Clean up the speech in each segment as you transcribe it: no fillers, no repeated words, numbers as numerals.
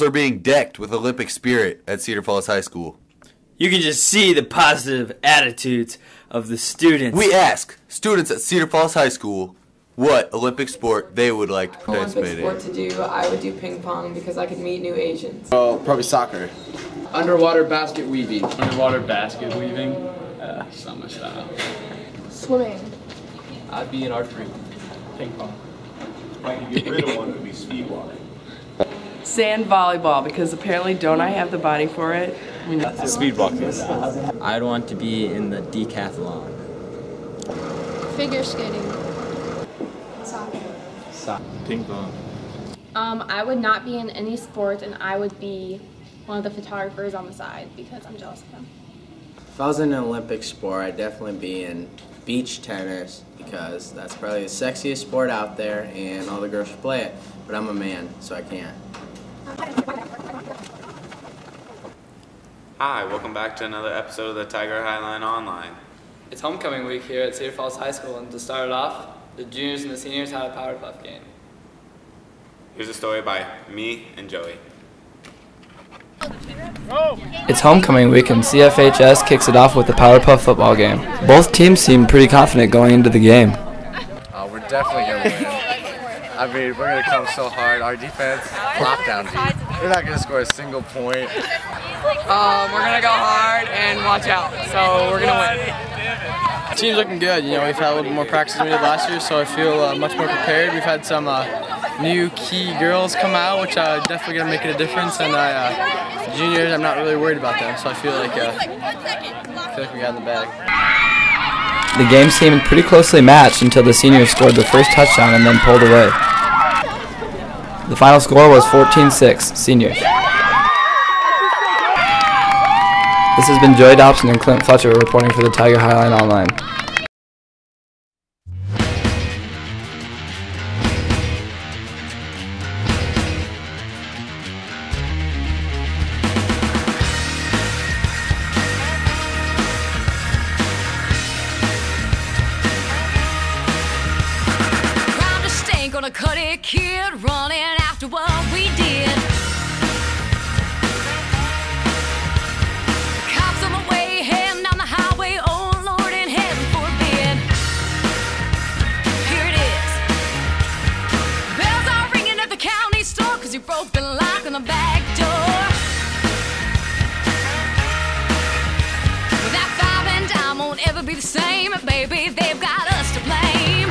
walls are being decked with Olympic spirit at Cedar Falls High School. You can just see the positive attitudes of the students. We ask students at Cedar Falls High School what Olympic sport they would like to participate in. Olympic sport to do, I would do ping pong because I could meet new Asians. Oh, probably soccer. Underwater basket weaving. Underwater basket weaving? It's not my style. Swimming. I'd be in archery. Ping pong. If I could get rid of one, it would be speed walking. Sand volleyball, because apparently don't I have the body for it? Speed walking. I'd want to be in the decathlon. Figure skating. Soccer. Ping pong. I would not be in any sport, and I would be one of the photographers on the side because I'm jealous of them. If I was in an Olympic sport, I'd definitely be in beach tennis because that's probably the sexiest sport out there and all the girls should play it. But I'm a man, so I can't. Hi, welcome back to another episode of the Tiger Hiline Online. It's homecoming week here at Cedar Falls High School, and to start it off, the juniors and the seniors had a Power Puff game. Here's a story by me and Joey. It's homecoming week and CFHS kicks it off with the Powerpuff football game. Both teams seem pretty confident going into the game. We're definitely going to win. I mean, we're going to come so hard. Our defense, lockdown deep. We're not going to score a single point. We're going to go hard and watch out, so we're going to win. The team's looking good. You know, we've had a little bit more practice than we did last year, so I feel much more prepared. We've had some new key girls come out, which are definitely going to make it a difference. And juniors, I'm not really worried about them, so I feel like we got in the bag. The game seemed pretty closely matched until the seniors scored the first touchdown and then pulled away. The final score was 14-6, seniors. This has been Joey Dobson and Clint Fletcher reporting for the Tiger Highline Online. Gonna cut it, kid, running after what we did. Cops on the way, heading down the highway, oh Lord in heaven forbid. Here it is. Bells are ringing at the county store, cause you broke the lock on the back door. Well, that 5 and dime won't ever be the same, baby, they've got us to blame.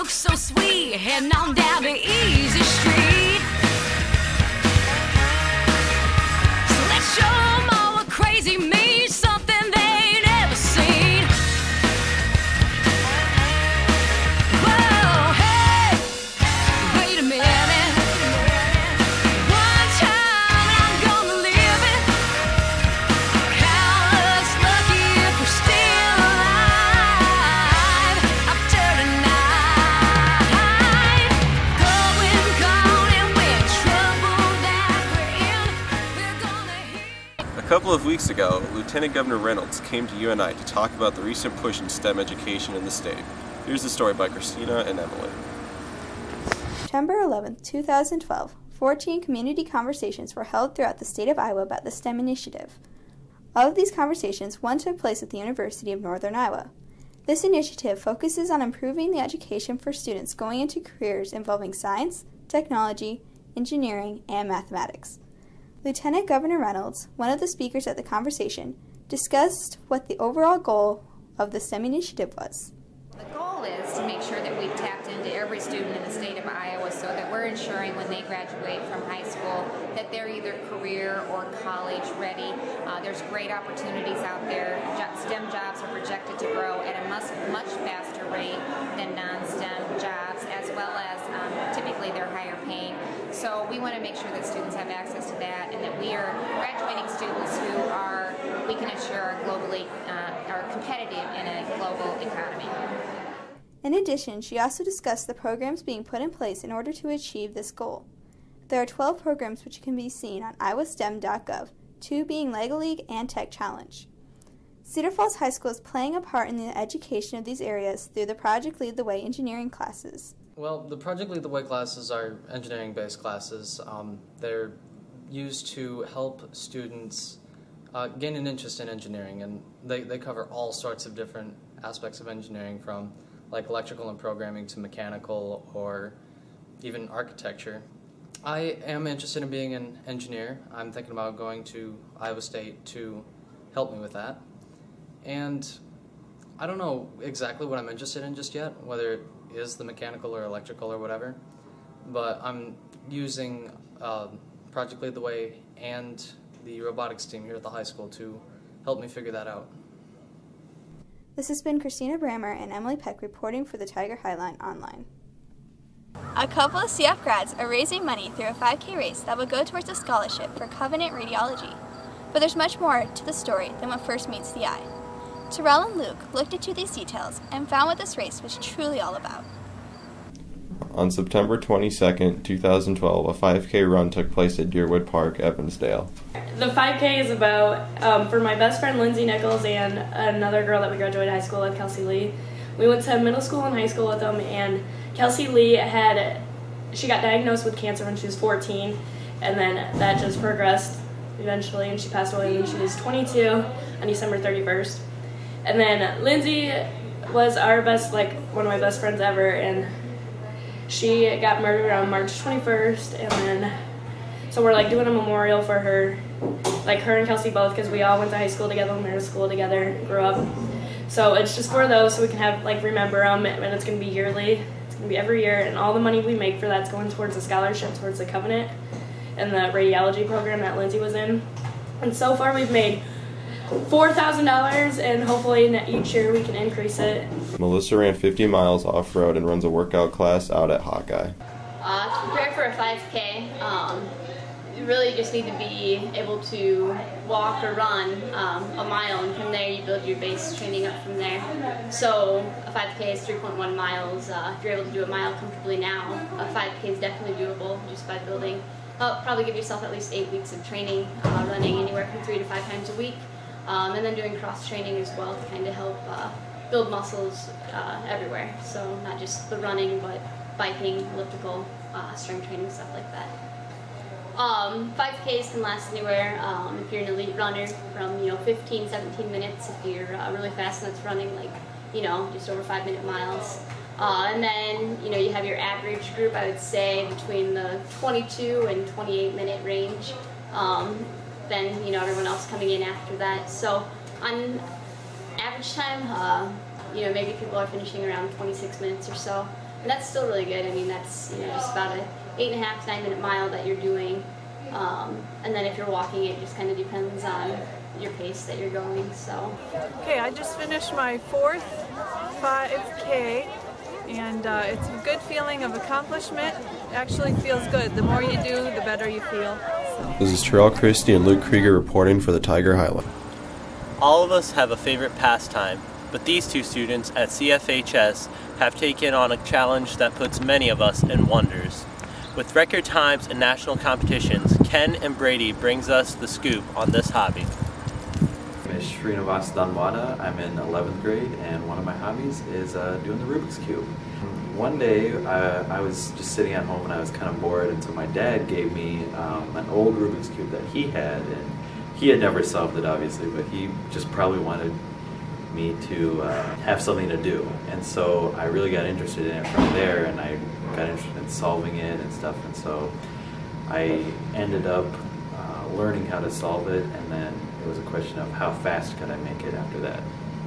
So sweet, heading on down the easy street. So let's show them all what crazy means, something they ain't ever seen. Whoa, hey, wait a minute. One time and I'm gonna live it. Count us lucky if we're still alive after tonight. A couple of weeks ago, Lieutenant Governor Reynolds came to UNI to talk about the recent push in STEM education in the state. Here's the story by Christina and Emily. September 11, 2012, 14 community conversations were held throughout the state of Iowa about the STEM initiative. Of these conversations, one took place at the University of Northern Iowa. This initiative focuses on improving the education for students going into careers involving science, technology, engineering, and mathematics. Lieutenant Governor Reynolds, one of the speakers at the conversation, discussed what the overall goal of the STEM initiative was. The goal is to make sure that we've tapped into every student in the state of Iowa, so that we're ensuring when they graduate from high school that they're either career or college ready. There's great opportunities out there. STEM jobs are projected to grow at a much faster rate than non-STEM jobs, as well as typically they're higher paying. So we want to make sure that students have access to that, and that we are graduating students who we can ensure are competitive in a global economy. In addition, she also discussed the programs being put in place in order to achieve this goal. There are 12 programs which can be seen on iowastem.gov, 2 being Lego League and Tech Challenge. Cedar Falls High School is playing a part in the education of these areas through the Project Lead the Way engineering classes. Well, the Project Lead the Way classes are engineering-based classes. They're used to help students gain an interest in engineering, and they cover all sorts of different aspects of engineering, from like electrical and programming to mechanical or even architecture. I am interested in being an engineer. I'm thinking about going to Iowa State to help me with that. And I don't know exactly what I'm interested in just yet, whether it is the mechanical or electrical or whatever, but I'm using Project Lead the Way and the robotics team here at the high school to help me figure that out. This has been Christina Brammer and Emily Peck reporting for the Tiger Hiline Online. A couple of CF grads are raising money through a 5K race that will go towards a scholarship for Covenant Radiology. But there's much more to the story than what first meets the eye. Terrell and Luke looked into these details and found what this race was truly all about. On September 22nd, 2012, a 5K run took place at Deerwood Park, Evansdale. The 5K is about, for my best friend Lindsay Nichols and another girl that we graduated high school with, Kelsey Lee. We went to middle school and high school with them, and Kelsey Lee she got diagnosed with cancer when she was 14, and then that just progressed eventually, and she passed away when she was 22 on December 31st. And then Lindsay was one of my best friends ever, and she got murdered on March 21st, and then so we're doing a memorial for her, her and Kelsey both, because we all went to high school together, went to school together, grew up. So it's just for those, so we can have remember them, and it's going to be yearly. It's going to be every year, and all the money we make for that's going towards a scholarship towards the Covenant and the radiology program that Lindsay was in. And so far we've made $4,000, and hopefully each year we can increase it. Melissa ran 50 miles off-road and runs a workout class out at Hawkeye. To prepare for a 5K, you really just need to be able to walk or run a mile, and from there you build your base training up from there. So a 5K is 3.1 miles. If you're able to do a mile comfortably now, a 5K is definitely doable just by building up. Probably give yourself at least 8 weeks of training, running anywhere from 3 to 5 times a week. And then doing cross training as well to kind of help build muscles everywhere. So not just the running, but biking, elliptical, strength training, stuff like that. 5Ks can last anywhere if you're an elite runner from 15, 17 minutes. If you're really fast, and that's running just over 5-minute miles. And then you have your average group. I would say between the 22 and 28-minute range. Then everyone else coming in after that. So on average time, maybe people are finishing around 26 minutes or so, and that's still really good. I mean, that's just about a 8.5 to 9-minute mile that you're doing, and then if you're walking, it just kind of depends on your pace that you're going. So okay, I just finished my 4th 5K, and it's a good feeling of accomplishment. It actually feels good. The more you do, the better you feel. This is Terrell Christie and Luke Krieger reporting for the Tiger Highline. All of us have a favorite pastime, but these two students at CFHS have taken on a challenge that puts many of us in wonders. With record times and national competitions, Ken and Brady brings us the scoop on this hobby. My name is Srinivas Danwada. I'm in 11th grade, and one of my hobbies is doing the Rubiks Cube. One day I was just sitting at home and I was kind of bored, and so my dad gave me an old Rubiks Cube that he had, and he had never solved it obviously, but he just probably wanted me to have something to do. And so I really got interested in it from there, and I got interested in solving it and stuff, and so I ended up learning how to solve it, and then it was a question of how fast could I make it after that.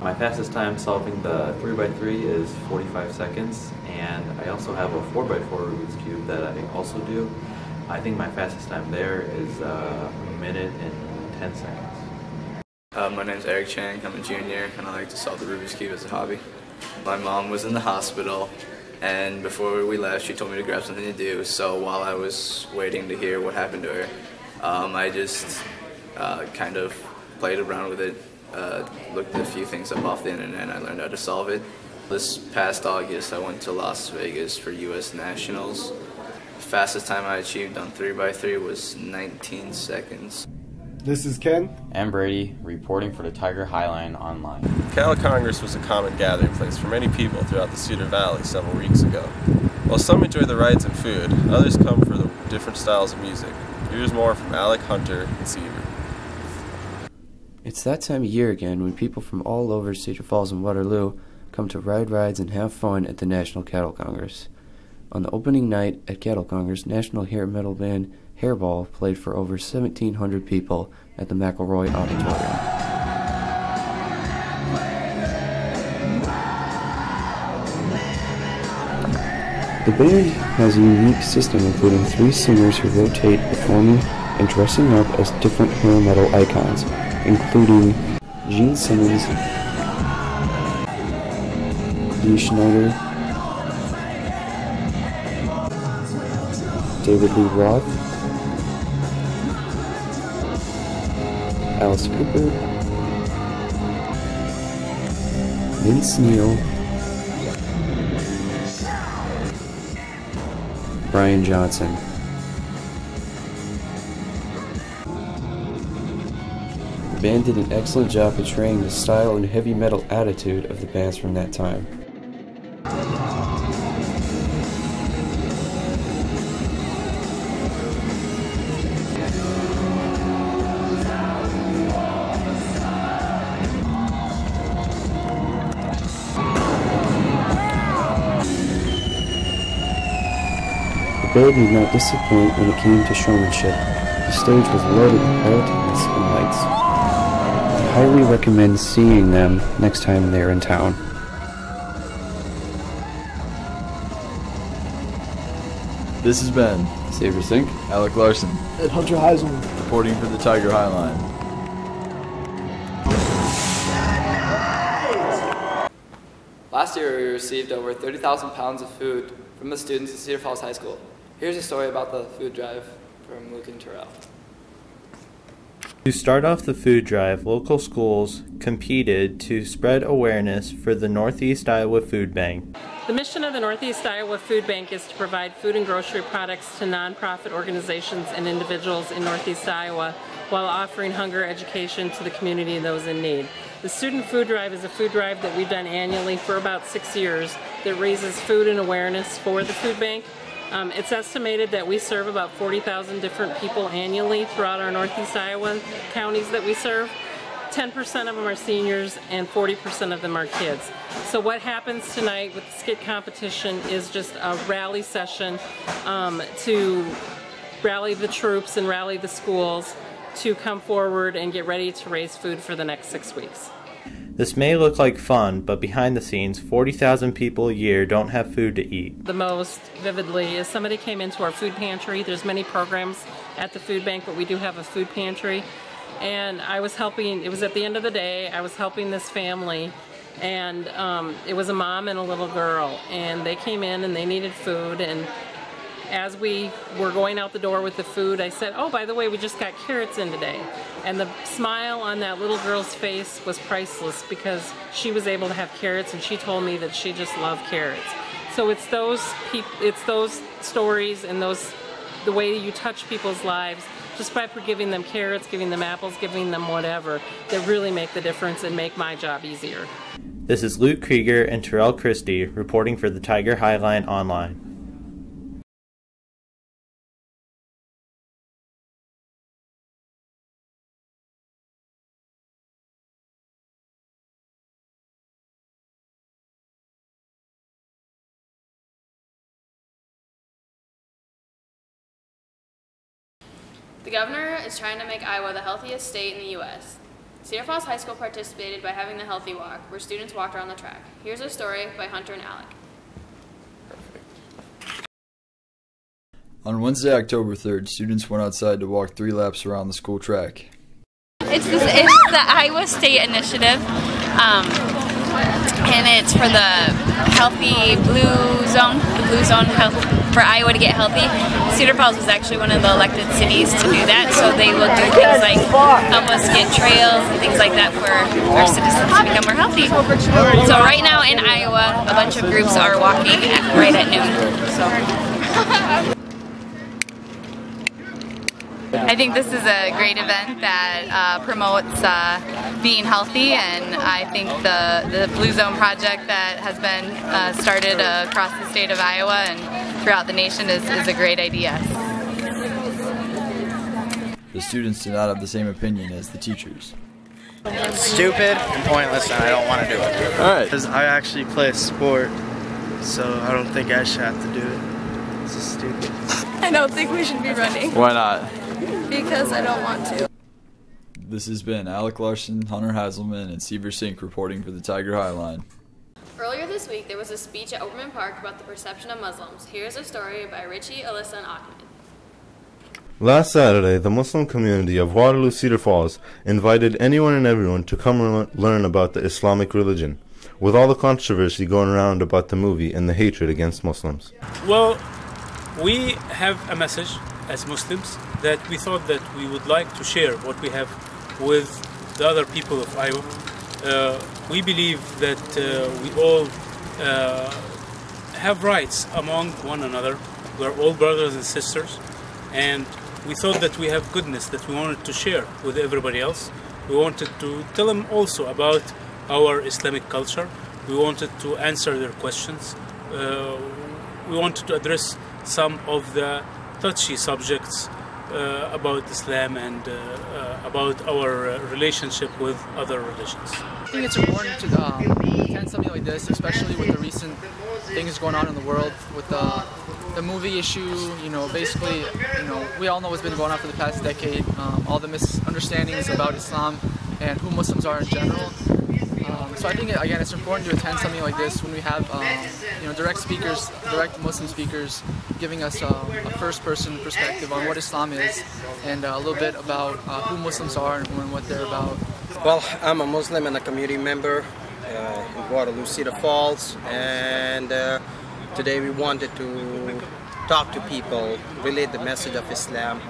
My fastest time solving the 3x3 is 45 seconds, and I also have a 4x4 Rubiks Cube that I also do. I think my fastest time there is a minute and 10 seconds. My name's Eric Chang, I'm a junior, and I like to solve the Rubiks Cube as a hobby. My mom was in the hospital, and before we left, she told me to grab something to do, so while I was waiting to hear what happened to her, I just kind of played around with it, looked at a few things up off the internet, and I learned how to solve it. This past August, I went to Las Vegas for U.S. Nationals. The fastest time I achieved on 3x3 was 19 seconds. This is Ken. And Brady, reporting for the Tiger Hiline Online. Cattle Congress was a common gathering place for many people throughout the Cedar Valley several weeks ago. While some enjoy the rides and food, others come for the different styles of music. Here's more from Alec, Hunter, and Cedar. It's that time of year again when people from all over Cedar Falls and Waterloo come to ride rides and have fun at the National Cattle Congress. On the opening night at Cattle Congress, national hair metal band Hairball played for over 1,700 people at the McElroy Auditorium. The band has a unique system including 3 singers who rotate performing and dressing up as different hair metal icons, including Gene Simmons, Dee Schneider, David Lee Roth, Alice Cooper, Vince Neil, Brian Johnson. The band did an excellent job portraying the style and heavy metal attitude of the bands from that time. The band did not disappoint when it came to showmanship. The stage was loaded with pyrotechnics and lights. I highly recommend seeing them next time they're in town. This is Ben. Saber Sink. Alec Larson. And Hunter Heiselman. Reporting for the Tiger Hiline. Last year, we received over 30,000 pounds of food from the students at Cedar Falls High School. Here's a story about the food drive from Luke and Terrell. To start off the food drive, local schools competed to spread awareness for the Northeast Iowa Food Bank. The mission of the Northeast Iowa Food Bank is to provide food and grocery products to nonprofit organizations and individuals in Northeast Iowa while offering hunger education to the community and those in need. The Student Food Drive is a food drive that we've done annually for about 6 years that raises food and awareness for the food bank. It's estimated that we serve about 40,000 different people annually throughout our Northeast Iowa counties that we serve. 10% of them are seniors and 40% of them are kids. So what happens tonight with the skit competition is just a rally session to rally the troops and rally the schools to come forward and get ready to raise food for the next 6 weeks. This may look like fun, but behind the scenes, 40,000 people a year don't have food to eat. The most vividly is somebody came into our food pantry. There's many programs at the food bank, but we do have a food pantry. And I was helping, it was at the end of the day, I was helping this family, and it was a mom and a little girl, and they came in and they needed food, and as we were going out the door with the food, I said, oh, by the way, we just got carrots in today. And the smile on that little girl's face was priceless because she was able to have carrots, and she told me that she just loved carrots. So it's those stories and the way you touch people's lives just by giving them carrots, giving them apples, giving them whatever, that really make the difference and make my job easier. This is Luke Krieger and Terrell Christie reporting for the Tiger Hiline Online. The governor is trying to make Iowa the healthiest state in the U.S. Cedar Falls High School participated by having the Healthy Walk, where students walked around the track. Here's a story by Hunter and Alec. On Wednesday, October 3rd, students went outside to walk 3 laps around the school track. It's the Iowa State Initiative, and it's for the healthy blue zone health, for Iowa to get healthy. Cedar Falls was actually one of the elected cities to do that, so they will do things like help us get trails and things like that for our citizens to become more healthy. So right now in Iowa, a bunch of groups are walking right at noon. So. I think this is a great event that promotes being healthy, and I think the Blue Zone project that has been started across the state of Iowa and throughout the nation is a great idea. The students did not have the same opinion as the teachers. Stupid and pointless, and I don't want to do it. Alright. Because I actually play a sport, so I don't think I should have to do it. This is stupid. I don't think we should be running. Why not? Because I don't want to. This has been Alec Larson, Hunter Haselman, and Seaver Sink reporting for the Tiger Hiline. Earlier this week, there was a speech at Overman Park about the perception of Muslims. Here's a story by Richie, Alyssa, and Ahmed. Last Saturday, the Muslim community of Waterloo Cedar Falls invited anyone and everyone to come learn about the Islamic religion, with all the controversy going around about the movie and the hatred against Muslims. Well, we have a message as Muslims that we thought that we would like to share what we have with the other people of Iowa. We believe that we all have rights among one another. We're all brothers and sisters, and we thought that we have goodness that we wanted to share with everybody else. We wanted to tell them also about our Islamic culture. We wanted to answer their questions. We wanted to address some of the touchy subjects about Islam and about our relationship with other religions. I think it's important to attend something like this, especially with the recent things going on in the world with the movie issue. You know, basically, we all know what's been going on for the past decade. All the misunderstandings about Islam and who Muslims are in general. So I think, again, it's important to attend something like this when we have, direct speakers, direct Muslim speakers, giving us a first-person perspective on what Islam is and a little bit about who Muslims are and what they're about. Well, I'm a Muslim and a community member in Waterloo, Cedar Falls, and today we wanted to talk to people, relate the message of Islam,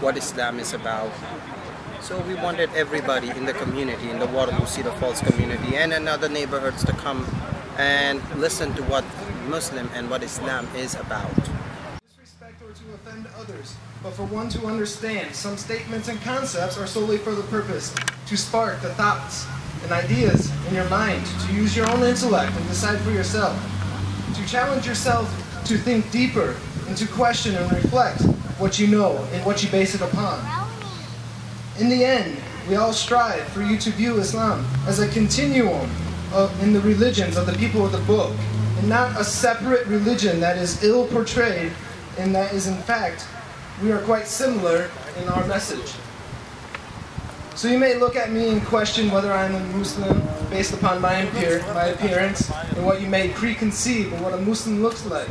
what Islam is about. So we wanted everybody in the community, in the Waterloo Cedar Falls community and in other neighborhoods to come and listen to what Muslim and what Islam is about. Disrespect or to offend others, but for one to understand. Some statements and concepts are solely for the purpose to spark the thoughts and ideas in your mind, to use your own intellect and decide for yourself, to challenge yourself to think deeper and to question and reflect what you know and what you base it upon. In the end, we all strive for you to view Islam as a continuum in the religions of the people of the book, and not a separate religion that is ill portrayed, and that is in fact, we are quite similar in our message. So you may look at me and question whether I'm a Muslim based upon my appearance and what you may preconceive of what a Muslim looks like.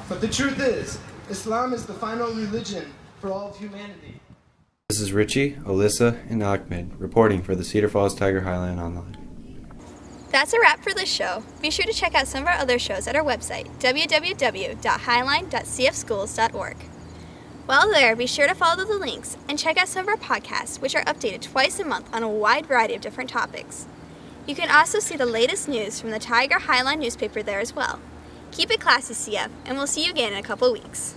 But the truth is, Islam is the final religion for all of humanity. This is Richie, Alyssa, and Ahmed reporting for the Cedar Falls Tiger Hiline Online. That's a wrap for this show. Be sure to check out some of our other shows at our website, www.hiline.cfschools.org. While there, be sure to follow the links and check out some of our podcasts, which are updated twice a month on a wide variety of different topics. You can also see the latest news from the Tiger Hiline newspaper there as well. Keep it classy, CF, and we'll see you again in a couple weeks.